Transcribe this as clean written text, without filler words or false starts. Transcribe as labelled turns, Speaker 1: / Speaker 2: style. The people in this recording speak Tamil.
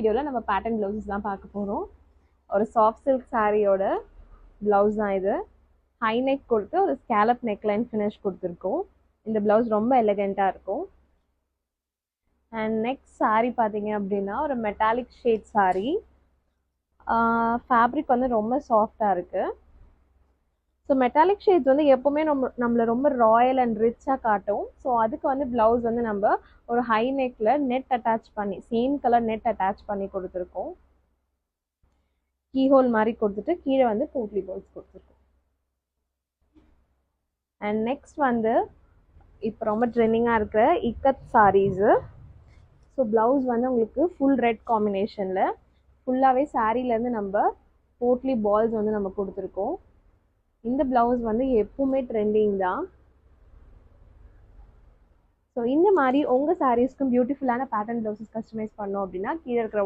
Speaker 1: வீடியோவில் நம்ம பேட்டர்ன் ப்ளவுசஸ் தான் பார்க்க போகிறோம். ஒரு சாஃப்ட் சில்க் சாரியோட ப்ளவுஸ் தான் இது. ஹை நெக் கொடுத்து ஒரு ஸ்கேலப் நெக்லைன் ஃபினிஷ் கொடுத்துருக்கோம். இந்த ப்ளவுஸ் ரொம்ப எலகெண்ட்டாக இருக்கும். அண்ட் நெக்ஸ்ட் சாரீ பார்த்தீங்க அப்படின்னா ஒரு மெட்டாலிக் ஷேட் சாரீ. ஃபேப்ரிக் வந்து ரொம்ப சாஃப்டாக இருக்குது. ஸோ மெட்டாலிக் ஷேட்ஸ் வந்து எப்போவுமே நம்மளை ரொம்ப ராயல் அண்ட் ரிச்சாக காட்டும். ஸோ அதுக்கு வந்து ப்ளவுஸ் வந்து நம்ம ஒரு ஹை நெக்கில் நெட் அட்டாச் பண்ணி சேம் கலர் நெட் அட்டாச் பண்ணி கொடுத்துருக்கோம். கீஹோல் மாதிரி கொடுத்துட்டு கீழே வந்து போட்லி பால்ஸ் கொடுத்துருக்கோம். அண்ட் நெக்ஸ்ட் வந்து இப்போ ரொம்ப ட்ரெண்டிங்காக இருக்கிற இக்கத் சாரீஸு. ஸோ ப்ளவுஸ் வந்து உங்களுக்கு ஃபுல் ரெட் காம்பினேஷனில் ஃபுல்லாகவே சாரீலேருந்து நம்ம போட்லி பால்ஸ் வந்து நம்ம கொடுத்துருக்கோம். இந்த ப்ளவுஸ் வந்து எப்பவுமே ட்ரெண்டிங் தான். ஸோ இந்த மாதிரி உங்கள் சாரீஸ்க்கும் பியூட்டிஃபுல்லான பேட்டர்ன் ப்ளவுசஸ் கஸ்டமைஸ் பண்ணோம் அப்படின்னா கீழே இருக்கிற